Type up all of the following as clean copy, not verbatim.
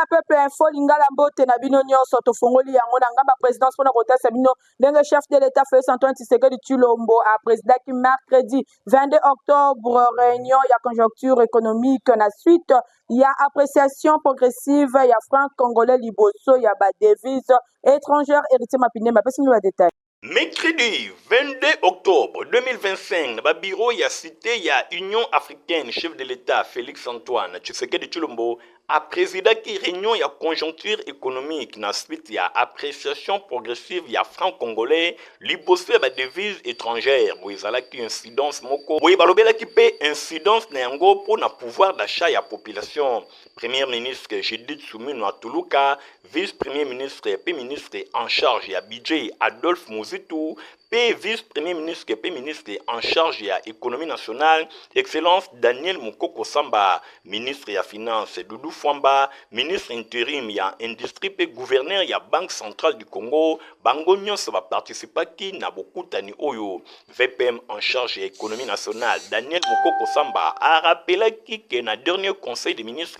na peuple info lingala mbote na bino nyonso tofongoli yango na ngamba présidence pona kotasa bino ndenge chef de l'état Félix Antoine Tshisekedi Tshilombo a président qui mercredi 22 octobre réunion ya conjoncture économique na suite ya appréciation progressive ya franc congolais liboso ya ba devise étrangère héritier mapinde mapesi mi ba détail. Mercredi 22 octobre 2025, le bureau y a cité y a Union africaine, chef de l'État Félix Antoine Tshisekedi Tshilombo a président qui réunion y a conjoncture économique na suite y a appréciation progressive y a franc congolais liboso ba devise étrangère boizala qui incidence moko boye balobela qui paie incidence na yango pour na pouvoir d'achat ya population. Premier ministre Judith Suminwa Atuluka, vice-premier ministre et ministre en charge ya budget Adolphe Muzitu, vice-premier ministre et ministre en charge ya économie nationale, excellence Daniel Mukoko Samba, ministre ya finance Doudou Fwamba, ministre intérim ya industrie pe gouverneur ya Banque centrale du Congo, bango nyonso ba participa ki na bokutani oyo. VPM en charge ya économie nationale Daniel Mukoko Samba a rappelé que na dernier conseil des ministres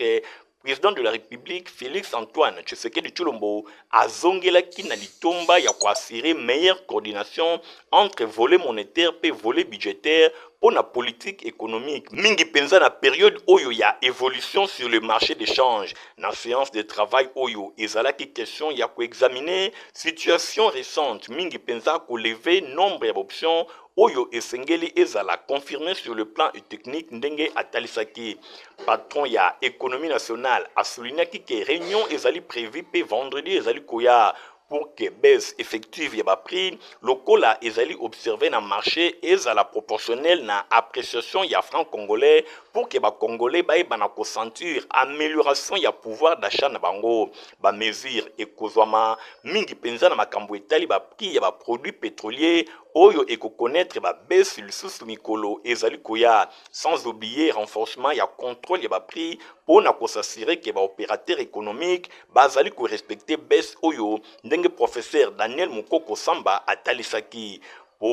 président de la République Félix Antoine Tshisekedi Tshilombo a zongelaki na litomba ya assurer meilleure coordination entre volet monétaire et volet budgétaire pour la politique économique. Mingi penza na période oyo ya évolution sur le marché d'échange. Na séance de travail oyo ezalaki question ya ko examiner situation récente. Mingi penza ko lever nombre d'options oyo esengeli ezala confirmé sur le plan technique ndenge atalisaki. Patron ya économie nationale a souligné que réunion ezali prévu pe vendredi ezali koya pour que baisse effective ya ba prix lokola ezali observé na marché ezala proportionnel na appréciation ya franc congolais pour que ba congolais ba na ko sentir amélioration ya pouvoir d'achat na bango. Ba mesure ekozwama mingi penza na makambo etali ba prix ya ba produits pétroliers oyo eko connaître ba baisse lisusu mikolo ezali koya, sans oublier renforcement ya contrôle ya ba prix pour na ko s'assurer que ba opérateur économique bazali ko respecter baisse oyo ndenge professeur Daniel Mukoko Samba atalisaki.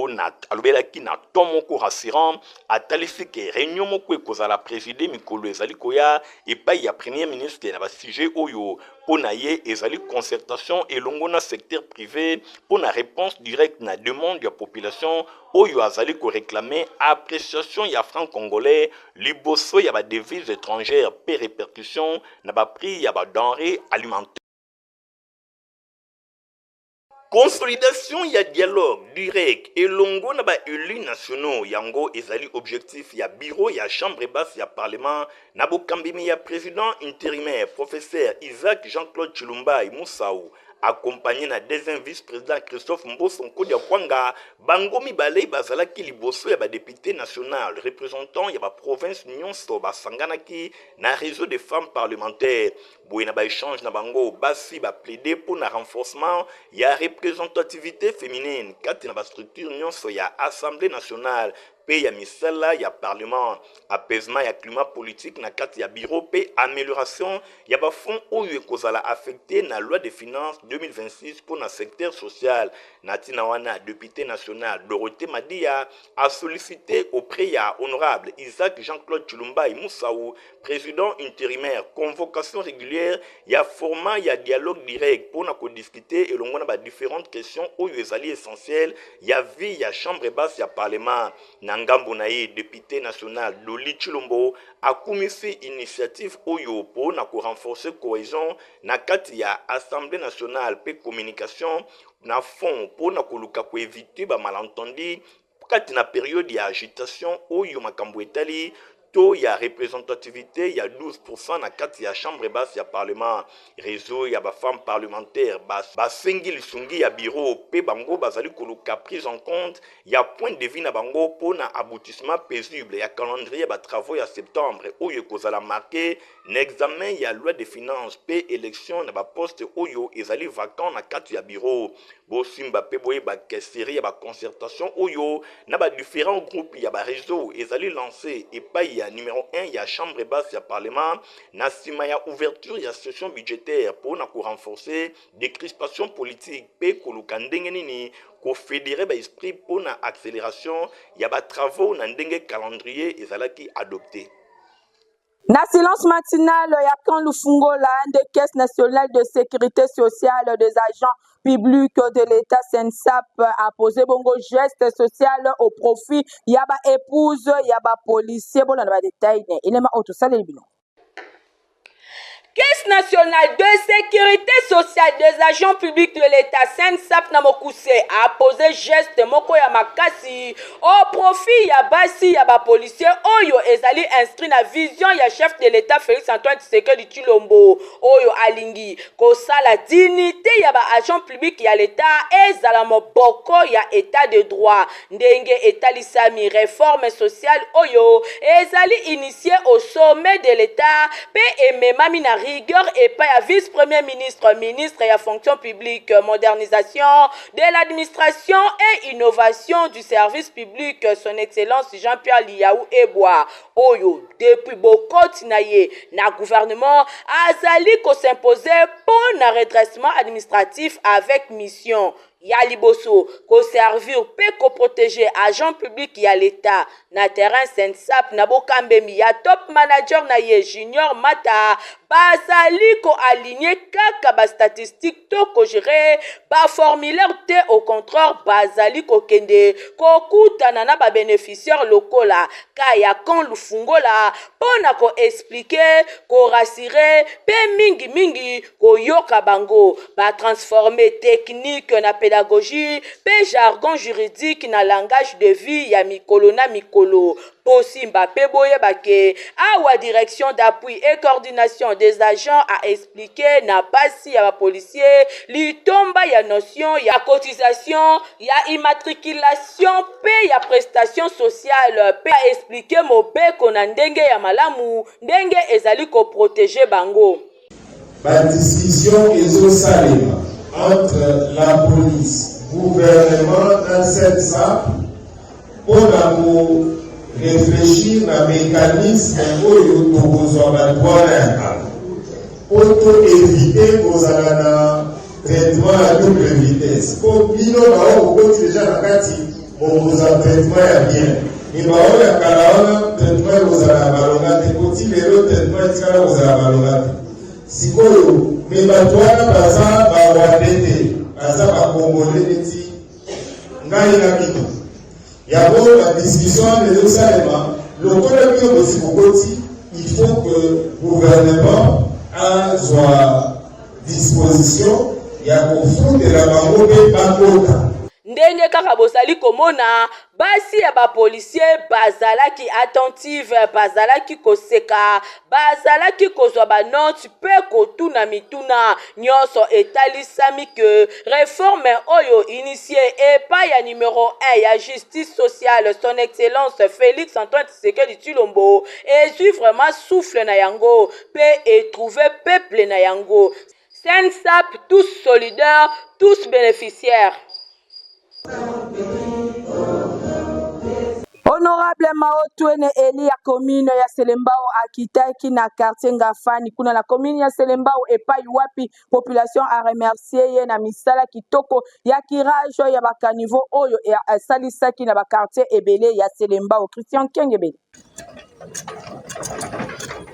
Na alobelaki na ton moko rassurant atalisi ke réunion moko ekozala présidé mikolo ezali koya epai ya premier ministre na ba sujet oyo pona ye ezali concertation elongo na secteur privé pona réponse directe na demande ya population oyo azali ko réclamer appréciation ya franc congolais liboso ya ba devises étrangères pe répercussion na ba prix ya ba denrées alimentaires. Consolidation ya dialogue direct et longo na ba élus nationaux yango ezali objectif ya bureau ya chambre basse ya parlement na bokambimi ya président intérimaire professeur Isaac Jean-Claude Tshilomba Moussao accompagné na deuxième vice-président Christophe Mboso Nkodia Kwanga bango mibale bazalaki liboso ya ba député national représentant ya ba province nyonso basanganaki na réseau de femmes parlementaires boye na ba échange na bango basi ba plaider pour na renforcement ya représentativité féminine kati na ba structure nyonso ya assemblée nationale pe ya misala ya parlement, apaisement ya climat politique na kati ya bureau pe amélioration ya ba fonds oyo ekozala affecté na loi de finances 2026 pour na secteur social. Natina wana député national Dorothée Madia a sollicité auprès ya honorable Isaac Jean-Claude Tshilomba Moussao président intérimaire convocation régulière ya format ya dialogue direct pour na ko discuter elongo na ba différentes questions oyo ezali essentielles ya vie ya chambre basse ya parlement. Ngambo na ye député national Doli Tshilombo akumisi initiative oyo po na ko renforcer cohésion na kati ya assemblée nationale pe communication na fond po na koluka ko éviter ba malentendu kati na période ya agitation oyo makambo etali to ya représentativité ya 12% na kati ya chambre basse ya parlement réseau ya ba femmes parlementaires basengi lisungi ya bureau pe bango bazali koluka prise en compte ya point de vue na bango po na aboutissement paisible ya calendrier ba travaux ya septembre oyo kozala marqué na examen ya loi de finances pe élection na ba poste oyo ezali vacant na kati ya bureau bo simba pe boye ba série ya ba concertation oyo na ba différents groupes ya ba réseau ezali lancé epai ya numéro 1 ya chambre basse ya parlement na sima ya ouverture ya session budgétaire pour na ko renforcer des crispations politiques pe koluka ndenge nini ko fédérer ba esprit pour na accélération ya ba travaux na ndenge calendrier ezalaki adopté. Na silence matinal, Yakan Lufungola, des caisses nationales de sécurité sociale des agents publics de l'État SENSAP a posé bongo geste social au profit yaba épouse yaba policier bon na ba détail il est ma auto salé bilan. Caisse nationale de sécurité sociale des agents publics de l'État SENSAP Namokuse a posé geste moko ya makasi au profit ya basi ya ba policier oyo ezali inscrit na vision ya chef de l'État Félix Antoine Tshisekedi Tshilombo oyo alingi kosala dignité ya ba agent public ya l'État ezala moboko ya état de droit ndenge etalisami réforme sociale oyo ezali initié au sommet de l'État pe ememami na rigueur et pas à vice-premier ministre, ministre et à fonction publique, modernisation de l'administration et innovation du service public, son excellence Jean-Pierre Liaou Eboa. Oyo, depuis beaucoup na gouvernement, azali ko s'imposer pour un redressement administratif avec mission. Ya liboso ko servir pe ko protéger agent public ya l'État na terrain SENSAP na bokambemi ya top manager na ye Junior Mata bazali ko aligné kaka ba statistique to ko gérer ba formulaire te au contraire bazali ko kende ko kutana na ba bénéficiaires locaux la kaya kan lufungola pona ko expliquer ko rassurer pe mingi ko yoka bango ba transformer technique na pédagogie pe jargon juridique na langage de vie ya mikolo na mikolo Bosimba pe boye bake awa direction d'appui et coordination des agents a expliqué na basi ya policier litomba ya notion ya cotisation ya immatriculation pe ya prestation sociale pe a expliqué mobeko na ndenge ya malamu ndenge ezali ko protéger bango ba discussion ezosalema entre la police, gouvernement dans cette SAP pour réfléchir na mécanisme oyo tokozwa badwana ya kala pour éviter kozala na traitement à double vitesse po bino bao okoti deja na kati bokozwa traitement ya bien ni bao ya kala wana traitement ekozala balonga te koti lelo traitement etikala kozala balonga te sikoyo me bato wana baza bawande te baza bakongole neti ngai na bino yango badiscussion ezosalema lokola bino bosikokoti il faut que gouvernement azwa disposition ya kofundela bango mpe bakota ndenge kaka bozali komona basi ya ba policier bazalaki attentive bazalaki koseka bazalaki kozwa ba note pe kotuna mituna nyonso etalisami ke réforme oyo initié epa ya numéro 1 ya justice sociale son excellence Félix Antoine Tshisekedi Tshilombo ezui vraiment souffle na yango pe etrouver peuple na yango SENSAP tous solidaires tous bénéficiaires. Honorable Maotwene Eli ya commune ya Selembao akitaki na quartier Ngafani kuna la commune ya Selembao epai wapi population a remercier ye na misala kitoko ya kirajo ya bakanivo oyo ya salisaki na ba quartier ebele ya Selembao. Christian Kengebele.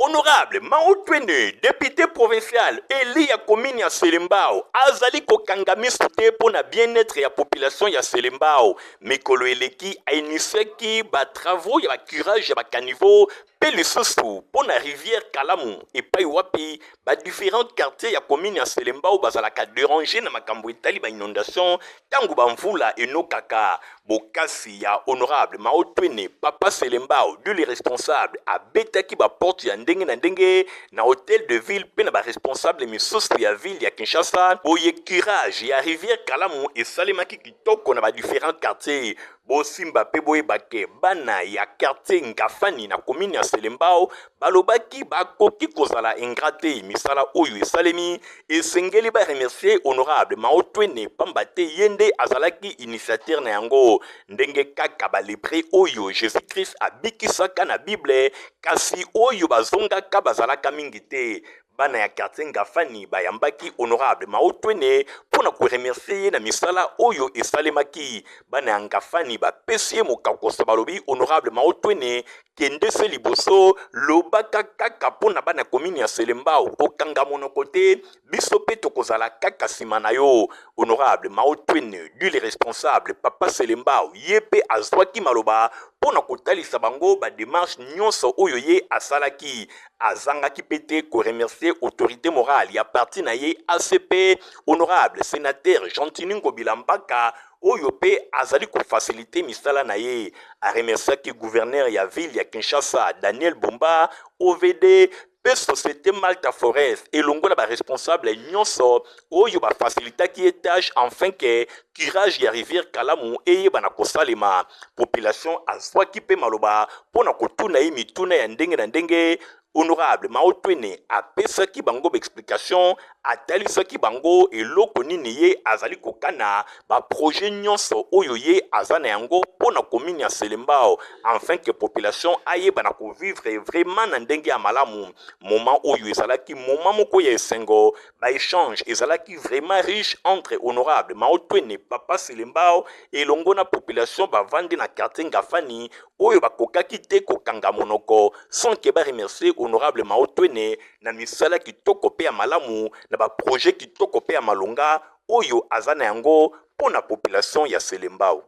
Honorable Maotwene, député provincial Eli ya commune ya Selembao azali kokangamisu te pona bien-être ya population ya Selembao mikolo eleki ainiseki ba travaux ya ba curage ya ba caniveau pe lisusu pona rivière Kalamu epai wapi ba différents quartiers ya commune ya Selembao bazalaka déranger na makambo etali ba inondation tangu ba mvula enokaka bokasi ya honorable Maotwene papa Selembao de les responsables abetaki ba porte ya ndenge na ndenge na hôtel de ville pe na ba responsable misusu ya ville ya Kinshasa boye curage ya rivière Kalamu esalemaki kitoko na ba différents quartiers bosimba pe boye bake bana ya quartier Ngafani na commune ya Selembao balobaki bakoki kozala ingrate misala oyo esalemi esengeli ba remercier honorable Maotwene pambate yende azalaki initiateur na yango ndenge kaka balepre oyo Jésus-Christ abikisaka na Bible kasi oyo bazongaka bazalaka mingi te bana ya quartier Ngafani bayambaki honorable Maotwene pona ko remercier na misala oyo esalemaki. Bana ya Ngafani bapesi mokakosa balobi honorable Maotwene kende se liboso lobaka kaka pona bana komini ya Selembao kokanga monoko te biso pe tokozala kaka nsima na yo. Honorable Maotwene lui le responsable papa Selembao ye pe azwaki maloba pona kotalisa bango ba démarche nyonso oyo ye asalaki. Azangaki pete ko remercier autorité morale ya parti na ye ACP honorable sénateur Jean-Tiningo Bilambaka oyo pe azali ko faciliter misala na ye. A remerciaki gouverneur ya ville ya Kinshasa Daniel Bomba OVD pe société Malta Forest elongo na ba responsable nyonso oyo ba facilitaki etage enfin que curage ya rivière Kalamu eye bana kosalema. Population azwaki pe maloba pona kotuna ye mituna ya ndenge na ndenge. Honorable Maotwene apesaki bango explication atalisaki bango eloko nini ye azali kokana ba projet nyonso oyo ye azana yango pona komini ya Selembao afin que population aye bana ko vivre vraiment na ndenge ya malamu. Moment oyo ezalaki moment moko ya esengo ba échange ezalaki vraiment riche entre honorable Maotwene papa Selembao elongo na population bavandi na quartier Ngafani oyo bakokaki te kokanga monoko sans que ba remercier honorable Maotwene na misala kitoko pe ya malamu na ba projet kitoko pe ya malonga oyo azana yango pona population ya Selembao.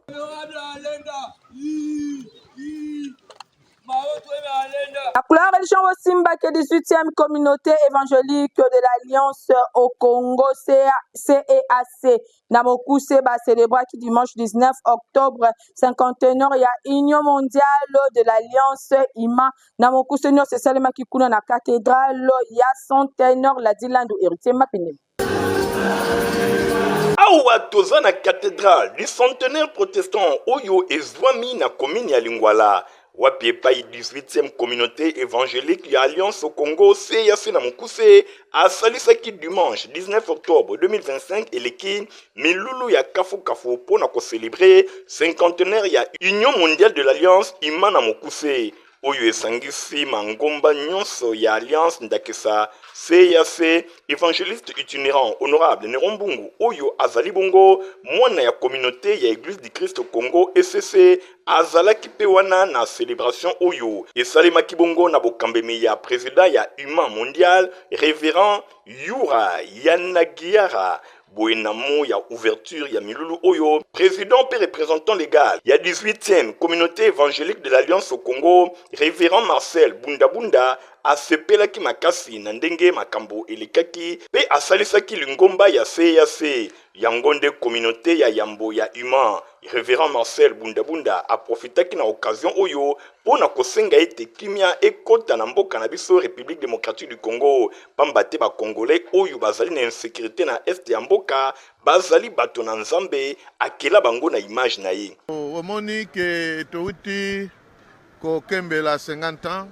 La couleur religion Simba, qui est 18e communauté évangélique de l'Alliance au Congo, CEAC, Namokuse, va célébrer qui dimanche 19 octobre, 51 il y a Union mondiale de l'Alliance IMA, Namokuse, c'est seulement qui coule dans la cathédrale, il y a centenaire, la Dilando, héritier Mapine. Awa toza na cathédrale du centenaire protestant oyo ezwami na commune ya Lingwala. Wapi epai 18e communauté évangélique ya Alliance au Congo CEAC na Mokuse asalisaki dimanche 19 octobre 2025 eleki milulu ya kafu pona ko célébrer cinquantenaire ya Union mondiale de l'Alliance IMA na Mokuse. Oyo esangisi mangomba nyonso ya Alliance ndakesa CEAC évangéliste itinérant honorable Nerombungu oyo azali bongo mwana ya communauté ya Église du Christ au Congo ECC azalaki pe wana na célébration oyo esalemaki bongo na bokambemi ya président ya Humain mondial révérend Yura Yanagiara. Boenamo ya ouverture ya milulu oyo président pe représentant légal ya 18e communauté évangélique de l'Alliance au Congo révérend Marcel Bundabunda asepelaki makasi na ndenge makambo elekaki pe asalisaki lingomba ya CEAC yango nde communauté ya yambo ya Humain. Révérend Marcel Bundabunda aprofitaki na occasion oyo pona kosenga ete kimia ekota na mboka na biso République démocratique du Congo pamba te ba congolais oyo bazali na insécurité na est ya mboka bazali bato na nzambe akela bango na image na ye. Omoni ke touti ko kembela 50 ans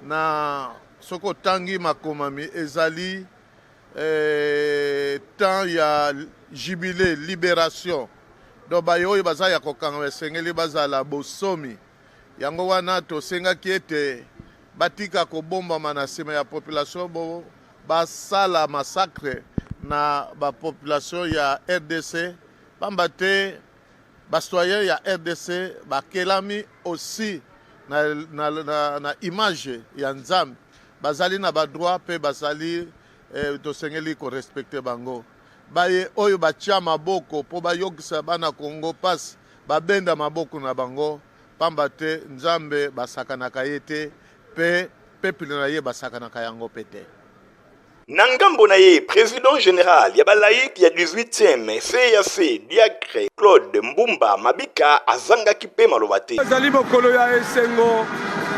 na soko tangi makomami ezali temps ya jubilé libération do bayo baza ya kokanga sengeli bazala bosomi yango wana tosengaki ete batika kobombama na nsima ya population bo basala massacre na bapopulation ya RDC pamba te bastoyen ya RDC bakelami aussi na image ya nzambe bazali na badroit pe bazali tosengeli korespecte bango baye oyo batia maboko po bayokisa bana Congo pasi babenda maboko na bango pamba te nzambe basakanaka ye te pe peuple na ye basakanaka yango pe te. Na ngambo na ye président général ya balaïque ya 18e CEAC Diacre Claude Mbumba Mabika azangaki pe maloba te. Azali mokolo ya esengo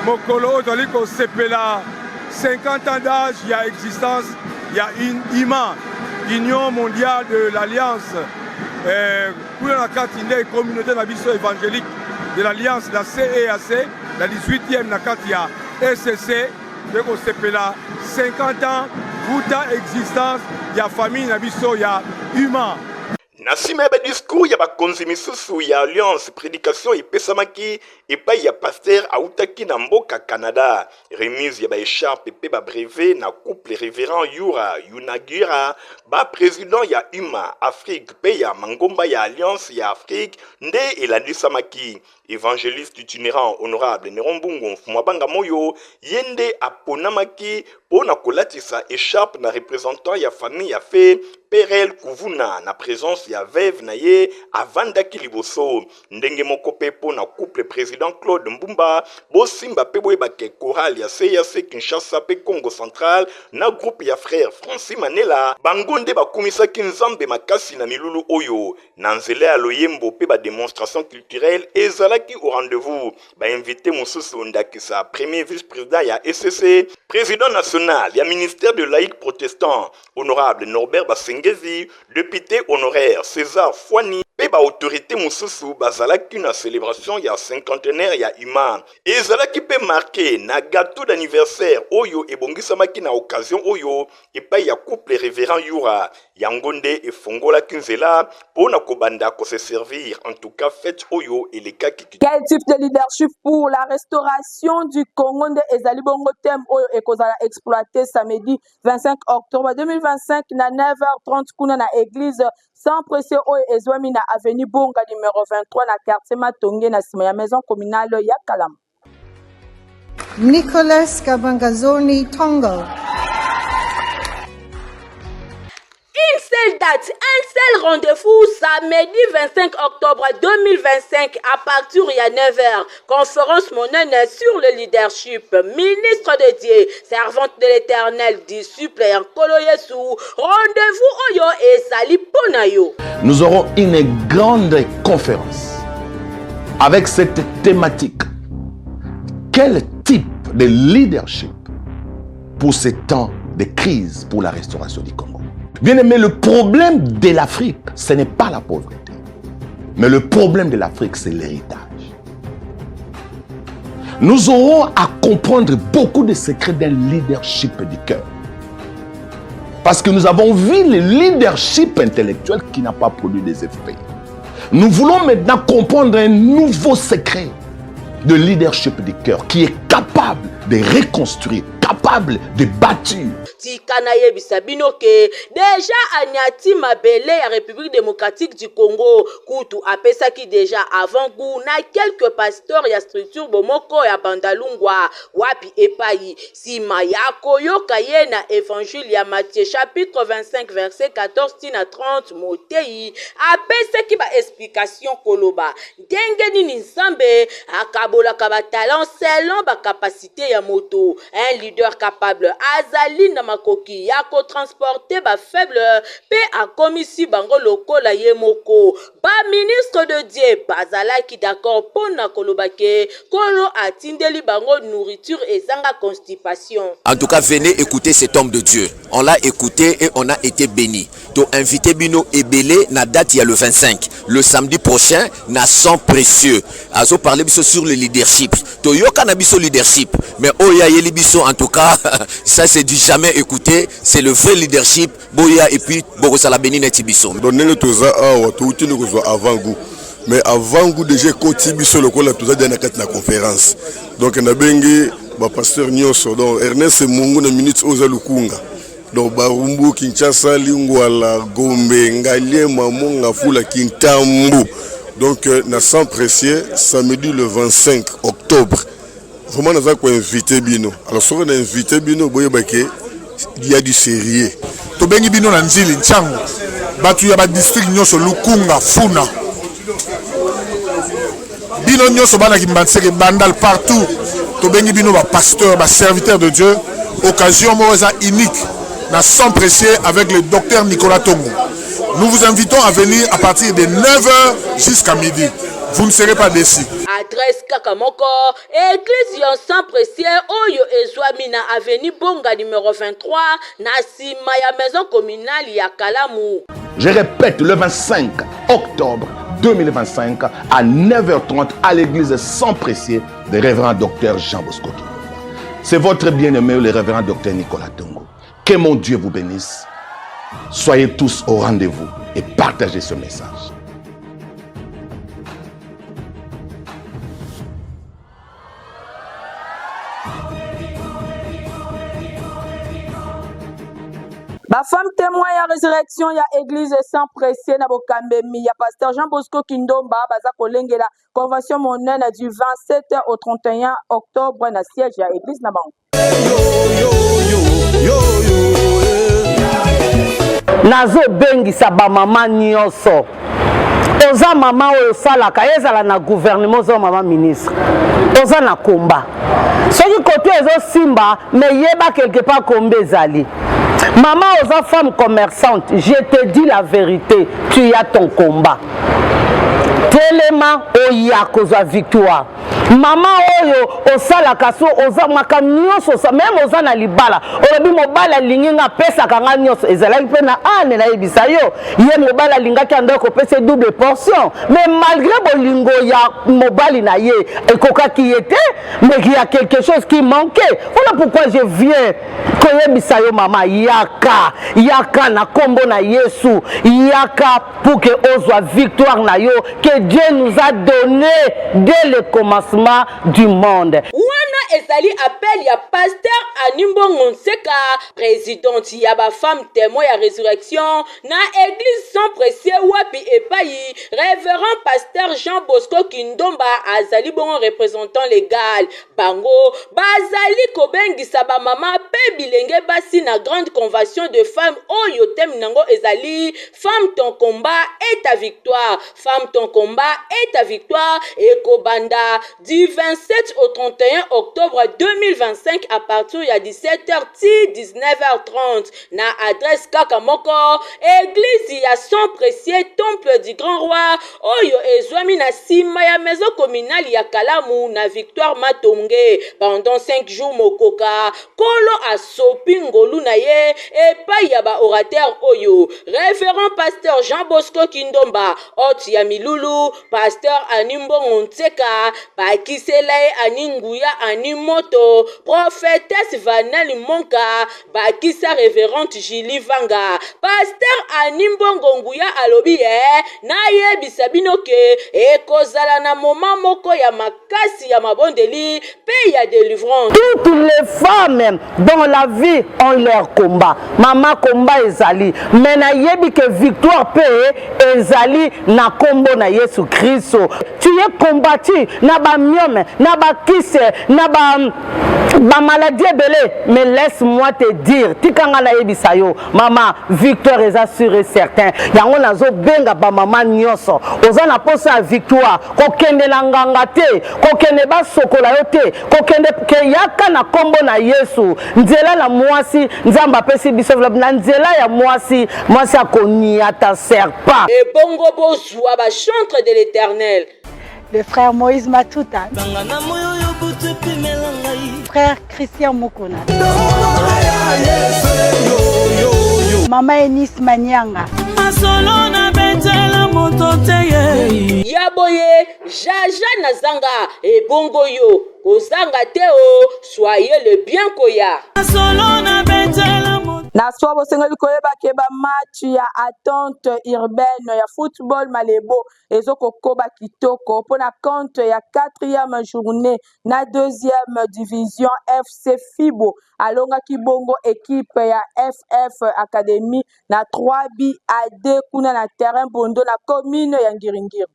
mokolo ozali kosepela 50 ans d'âge ya existence ya IMA Union mondiale de l'Alliance pour la carte de communauté na biso évangélique de l'Alliance la CEAC la 18e na carte ya ECC de kosepela 50 ans Buta existence ya famille na biso ya Humain. Na nsima ya badiscours ya bakonzi misusu ya alliance prédication epesamaki epai ya pasteur autaki na mboka Canada. Remise ya baécharpe pe babrevet na couple révérend Yura Yunagira président ya UMA Afrique pe ya mangomba ya alliance ya Afrique nde elandisamaki. Évangéliste itinérant honorable Nerombungu Mfumabanga Moyo yende aponamaki pona kolatisa écharpe na représentant ya famille ya fe Perel Kuvuna na présence ya veuve na ye avandaki liboso. Ndenge moko pe pona couple président Claude Mbumba bosimba pe boyebake chorale ya CAC Kinshasa pe Congo Central na groupe ya frère Francis Manela bangonde bakumisaki nzambe makasi na milulu oyo na nzela ya loyembo pe ba démonstration culturelle ezalaki au rendez-vous. Ba invité mususu ndakisa premier vice-président ya SCC, président national ya ministère de laïque protestant honorable Norbert Basengezi, député honoraire César Fouani pe ba autorité mususu bazalaki na célébration ya cinquantenaire ya UMA. Ezalaki pe marqué na gâteau d'anniversaire oyo ebongisamaki na occasion oyo epai ya couple révérend Yura yangonde efongola kinzela pona kobanda ko se servir en tout cas fête oyo elekaki. Quel type de leadership pour la restauration du Congo de ezali bongo thème oyo ekozala exploité samedi 25 octobre 2025 na 9h30 kuna na église sans presser oyo ezwami na avenue Bonga numéro 23 na quartier Matonge na sima ya maison communale ya Kalam. Nicolas Kabangazoni Tongo. Une seule date, un seul rendez-vous, samedi 25 octobre 2025 à partir de 9h. Conférence monnaie sur le leadership. Ministre de Dieu, servante de l'Éternel, disciple et Nkolo Yesu. Rendez-vous Oyo et Sali Ponayo. Nous aurons une grande conférence avec cette thématique. Quel type de leadership pour ces temps de crise pour la restauration du Congo? Bien-aimé, le problème de l'Afrique, ce n'est pas la pauvreté. Mais le problème de l'Afrique, c'est l'héritage. Nous aurons à comprendre beaucoup de secrets d'un leadership du cœur. Parce que nous avons vu le leadership intellectuel qui n'a pas produit des effets. Nous voulons maintenant comprendre un nouveau secret de leadership du cœur qui est capable de reconstruire, capable de bâtir. Tikanaye Bisabinoke, déjà Agnati Mabele, la République démocratique du Congo, Koutu Apesaki déjà avant goût, na quelques pasteurs ya structure Bomoko ya Bandalungwa, Wapi Epayi, Sima Yako Yokaye na Évangile ya Matthieu chapitre 25 verset 14 tina 30 Motei, Apesaki ba explication Koloba, Dengeni Ninsambe, Akabola Kaba talent selon ba capacité ya moto, un leader capable, Azali na makoki yako transporter ba faible pe a komisi bango lokola yemoko ba ministre de Dieu bazala ki d'accord pona kolobake kolo atindeli bango nourriture et zanga constipation. En tout cas, venez écouter cet homme de Dieu. On l'a écouté et on a été béni. To invité Bino Ebele na date il y a le 25. Le samedi prochain na sang précieux. Azo parler biso sur le leadership. To yoka na biso leadership. Mais oya yeli biso en tout cas ça c'est du jamais écouté. C'est le vrai leadership. Boya et puis bokosala béni neti biso. Donner le toza awa to utini ko avant goût. Mais avant goût déjà côté biso lokola toza dans la conférence. Donc na bengi ba pasteur Nyoso donc Ernest Mungu na minute oza lukunga. Donc Barumbu Kinshasa Lingwala Gombe Ngalie Mamonga Fula Kintambu. Donc na sans précieux samedi le 25 octobre. Vraiment nous avons invité Bino. Alors si on a invité Bino boyebake il y a du sérieux. To bengi Bino na nzili nchango. Batu ya ba district Nyoso Lukunga Funa. Bino Nyoso bana kimbanseke bandal partout. To bengi Bino ba pasteur, ba serviteur de Dieu. Occasion moza unique. Na sang précieux avec le docteur Nicolas Tongo. Nous vous invitons à venir à partir de 9h jusqu'à midi. Vous ne serez pas déçus. Adresse Kakamoko, église sans précieux, Oyo Ezwami na avenue Bonga numéro 23, na sima ya maison communale ya Kalamu. Je répète, le 25 octobre 2025 à 9h30 à l'église sans précieux de révérend docteur Jean Bosco. C'est votre bien-aimé, le révérend docteur Nicolas Tongo. Que mon Dieu vous bénisse. Soyez tous au rendez-vous. et partagez ce message. La femme témoin ya résurrection ya église sans presser na bokambemi ya pasteur Jean Bosco Kindomba baza kolengela convention monnaie du 27 au 31 octobre na siège ya église na bango. Nazo bengisa ba mama nyonso. Oza mama oyo salaka ezala na gouvernement oza mama ministre. Oza na komba. Soki côté ezo simba mais yeba quelque part kombe ezali. Maman oza femme commerçante, je te dis la vérité, tu as ton combat. Tellement oya kozwa victoire. Maman oyo osala kaso oza makamnyoso même oza na libala olobi mobala linginga pesa kanga nyoso ezalaki pe na ane na yebisa yo ye mobala lingaki andoko pesa double portion mais malgré bolingo ya mobali na ye ekokaki yete mais il y a quelque chose qui manquait. Voilà pourquoi je viens koyebisa yo mama yaka na kombo na Yesu yaka pour que ozwa victoire na yo que Dieu nous a donné dès le commencement du monde. Wana ezali appel ya pasteur Animbo Ngonseka, présidente ya ba femme témoin ya résurrection na église sans presser wapi epai révérend pasteur Jean Bosco Kindomba azali bon représentant légal bango bazali kobengisa ba mama pe bilenge basi na grande convention de femmes oyo tem nango ezali femme ton combat et ta victoire, femme ton combat et ta victoire ekobanda du 27 au 31 octobre 2025 à partir de 17h ti 19h30 na adresse Kakamoko église ya Son Précieux temple du grand roi oyo ezwami na sima ya maison communale ya Kalamu na Victoire Matonge pendant 5 jours mokoka kolo asopi ngolu na ye epai ya ba orateur oyo révérend pasteur Jean Bosco Kindomba oti ya Milulu pasteur Animbo Ngonseka Bakiselae Aninguya Animoto prophétesse Vanel Monka Bakisa révérente Julie Vanga pasteur Animbo Ngonguya alobi na yebisa bino ke ekozala na moment moko ya makasi ya mabondeli pe ya délivrance. Toutes les femmes dans la vie ont leur combat. Maman combat ezali mais na yebi que victoire pe ezali na kombo na Yesu Christo. Tu es combattu na ba myome na ba kisse na ba maladie belé mais laisse-moi te dire tikanga na yebisa yo maman victoire est assurée et certain yango nazo benga ba maman nyonso oza na posa victoire kokende na nganga te kokende ba sokola yo te kokende ke yaka na kombo na Yesu nzela la mwasi nzamba pesi biso na nzela ya mwasi akoniata serpent et bongo bozwa ba chantre de l'Éternel. Le frère Moïse Matuta, frère Christian Mukuna, Maman Enis Manyanga, Yaboye Jaja Nazanga et bongo yo kozanga teo soyez le bien koya. Na soir bosengeli koyeba ke ba match ya attente urbaine ya football Malebo ezoko koba kitoko pona compte ya 4e journée na 2e division FC Fibo alonga kibongo équipe ya FF Academy na 3-2 kuna na terrain Bondo na commune ya Ngiringiri.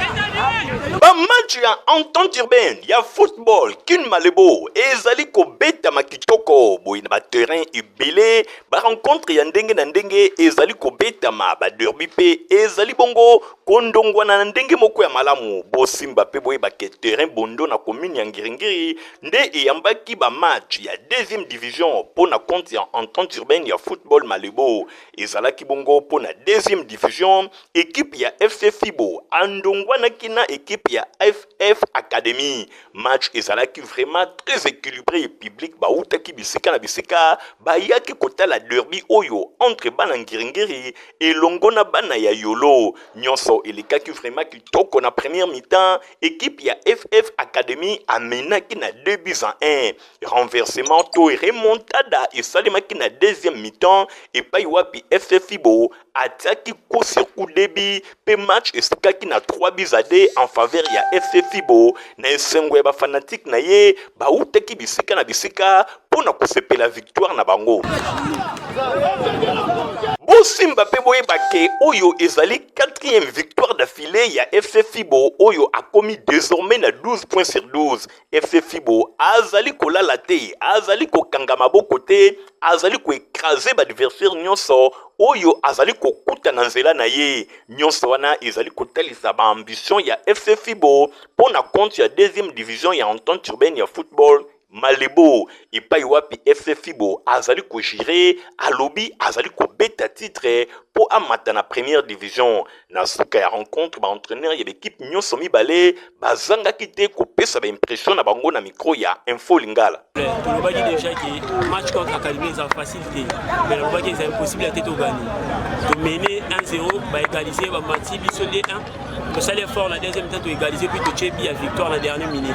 Ba match ya entente urbaine ya football kin Malebo ezali kobeta makitoko boyina ba terrain ibele ba rencontre ya ndenge na ndenge ezali kobetama ba derby pe ezali bongo kondongwana na ndenge moko ya malamu bosimba pe boyeba ke terrain Bondo na commune ya Ngiringiri nde eyambaki ba match ya 2e division pona compte ya entente urbaine ya football Malebo ezalaki bongo pona 2e division équipe ya FC Fibo andongwana kina équipe ya FF Academy match ezalaki vraiment très équilibré public ba utaki biseka na biseka ba yaki kotala derby oyo entre bana Ngiringiri et longona bana ya Yolo nyonso elikaki vraiment kitoko na première mi-temps équipe ya FF Academy amenaki na 2-1 renversement to remontada et salimaki na 2e mi-temps et pa wapi FC Fibo atiaki coup sur coup débit pe match esikaki na 3-2 en faveur ya FC Fibo na esengo ya bafanatique na ye bautaki bisika na bisika pona kosepela victoire na bango. Bosimba pe boyebake oyo ezali 4e victoire d'affilée ya FC Fibo oyo a commis désormais na 12 points sur 12. FC Fibo azali kolala te, azali kokanga maboko te, azali koécraser badversaire nyonso oyo azali kokuta na nzela na ye. Nyonso wana ezali kotalisa ba ambition ya FC Fibo pona compte ya 2e division ya entente urbaine ya football Malebo. Epai wapi FC Fibo azali ko gérer alobi azali ko beta titre pour amata na première division. Na suka ya rencontre ba entraîneur ya l'équipe nyonso mibale bazanga kite ko pesa ba impression na bango na micro ya Info Lingala. On va dire déjà que match contre Académie c'est facile mais on va dire c'est impossible de gagner. De mener 1-0 ba égaliser ba match biso 1. Le seul effort la deuxième temps de égaliser puis de chebi à victoire la dernière minute.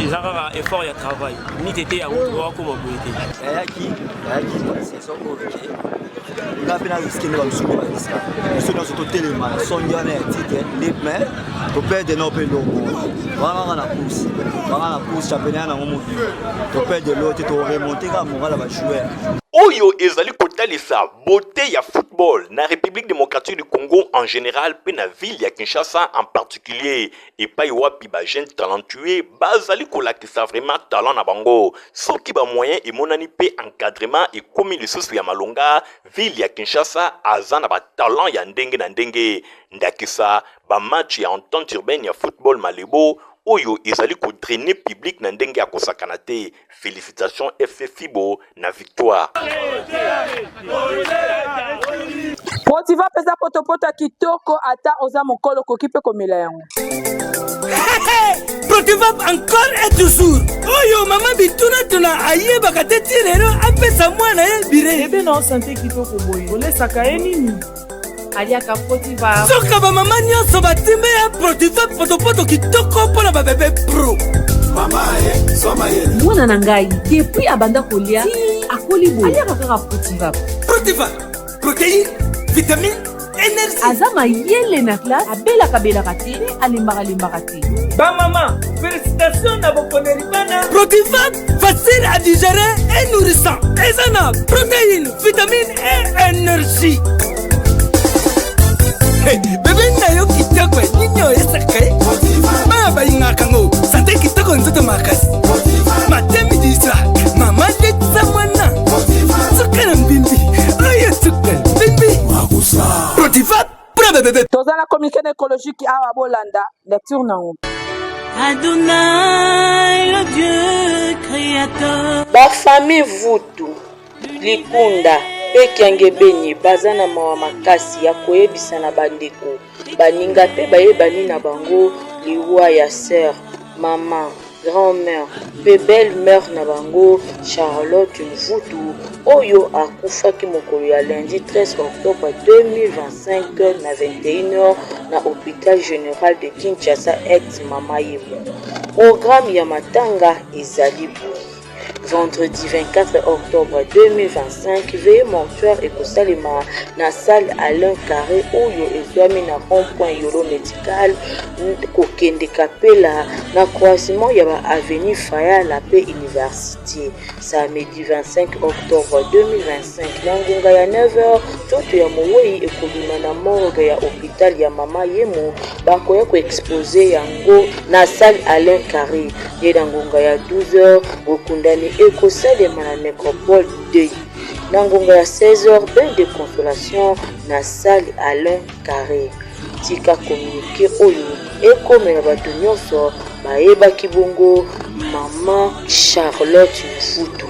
Les erreurs effort et travail. Ni tété à outro comme boité. Yaki c'est ça OK. On a bien risqué de nous ça. Nous sommes sur téléma, sondiane titre les mais to perdre no pelo. Vraiment na course championnat na moment. To perdre l'autre to remonter à moral va jouer. Oyo ezali kotalisa beauté ya football na République démocratique du Congo en général pe na ville ya Kinshasa en particulier epai wapi ba jeune talentueux bazali kolakisa vraiment talent na bango soki ba moyen emonani pe encadrement et komi lisusu ya malonga ville ya Kinshasa aza na ba talent ya ndenge na ndenge ndakisa ba match ya entente urbaine ya football Malebo oyo ezali ko drainer public na ndenge ya kosakana te. Félicitations FC Fibo na victoire. Motiva pesa potopoto kitoko ata oza mokolo kokipe komela yango. Protivap encore et toujours. Oyo mama bituna tuna aye bakate tirero apesa mwana ye bire. Ebe na santé kitoko boyo. Olesaka ye nini? Aliaka Protivap. Soka ba mama nyonso batimbe ya Protivap potopoto kitoko pona ba bébé pro. Mama ye, soma ye. Mwana na ngai depuis abanda kolia akoli boy. Aliaka kaka Protivap. Protivap. Protéine, vitamine, énergie. Azama yele na classe abela kate alimbaka te. Ba maman, félicitations na bokoneri bana. Protivap, facile à digérer et nourrissant. Ezana, protéines, vitamines et énergie. Hey, bébé na yo kitoko ninyo esaka. Ba ba ingakango, santé kitoko nzoto makasi. Matemi disa, mama tetsa mwana. Sukana mbimbi, oye sukana mbimbi. Protivap, pour bébé. Toza la communication écologique awa bolanda, lecture nango. Adonai, le Dieu créateur. Ba famille Vutu, Likunda, Pekiange Benye, bazana mawa makasi ya koyebisa na bandeko. Baninga pe bayebani na bango liwa ya sœur, maman, grand-mère, pe belle-mère na bango Charlotte Mvutu oyo akufaki mokolo ya lundi 13 octobre 2025 na 21h na hôpital général de Kinshasa ex Mama Yemo. Programme ya matanga ezali vendredi 24 octobre 2025 veille mortuaire ekosalema na salle Alain Carré oyo ezwami na rond-point Yolo Médical kokende kapela na croisement ya ba avenue Fayala pe Université. Samedi 25 octobre 2025 na ngonga ya 9h toto ya mowei ekolima na morgue ya hôpital ya Mama Yemo bakoya ko exposer yango na salle Alain Carré de na ngonga ya 12h bokundani ekosalema na nécropole 2 na ngonga ya 16h bain de consolation na salle Alain Carré. Tika communiqué oyo ekomela bato nyonso bayebaki bongo Mama Charlotte Mvutu.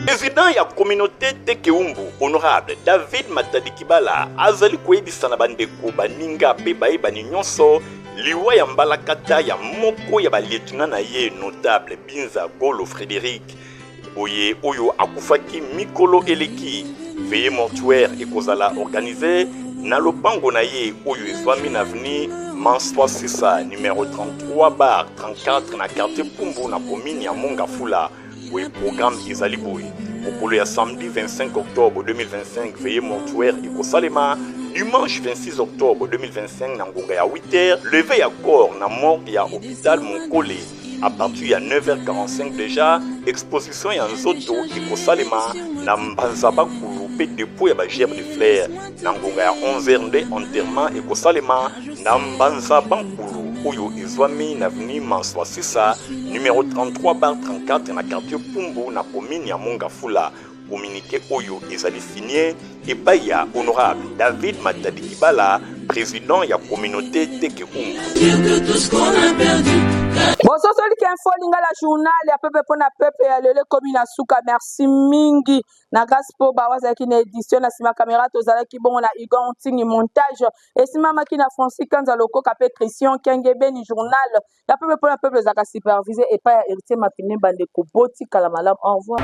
Président ya communauté Tekeumbu honorable David Matadi Kibala azali koyebisa na bandeko baninga pe bayebani nyonso liwa ya mbalakata ya moko ya balieutenant na ye notable Binza Golo Frédéric boye oyo akufaki mikolo eleki veille mortuaire ekozala organisé na lopango na ye oyo ezwami na avenue Manswa Sisa numéro 33/34 na quartier Pumbu na commune ya Mongafula boye programme ezali boye Mokolo ya samedi 25 octobre 2025 veillée mortuaire Ikosalema. Dimanche 26 octobre 2025 na ngonga ya 8h, levé ya corps na morgue ya hôpital Monkole. À partir de 9h45 déjà, exposition ya nzoto Ikosalema na Mbanzaba Kulu dépôt ya ba gerbe de fleurs. Na ngonga ya 11h nde enterrement Ikosalema na Mbanzaba Kulu oyo ezwami na avenue Manswa Sisa numéro 33/34 na quartier Pumbu na commune ya Mongafula. Communiqué oyo ezali signé et ya honorable David Matadi Kibala, président ya communauté Teke Umbu. Bososoli ki info linga la journal ya pepe pona pepe ya lele komi na suka. Merci mingi na gaspo ba wazaki na édition na sima caméra tozala ki bongo na Igon Tingi montage et sima maki na Francis Kanza loko kapé Christian Kengebe ni journal ya pepe pona pepe zaka supervisé et pas ya héritier mapine bande ko boti kala malam. Au revoir.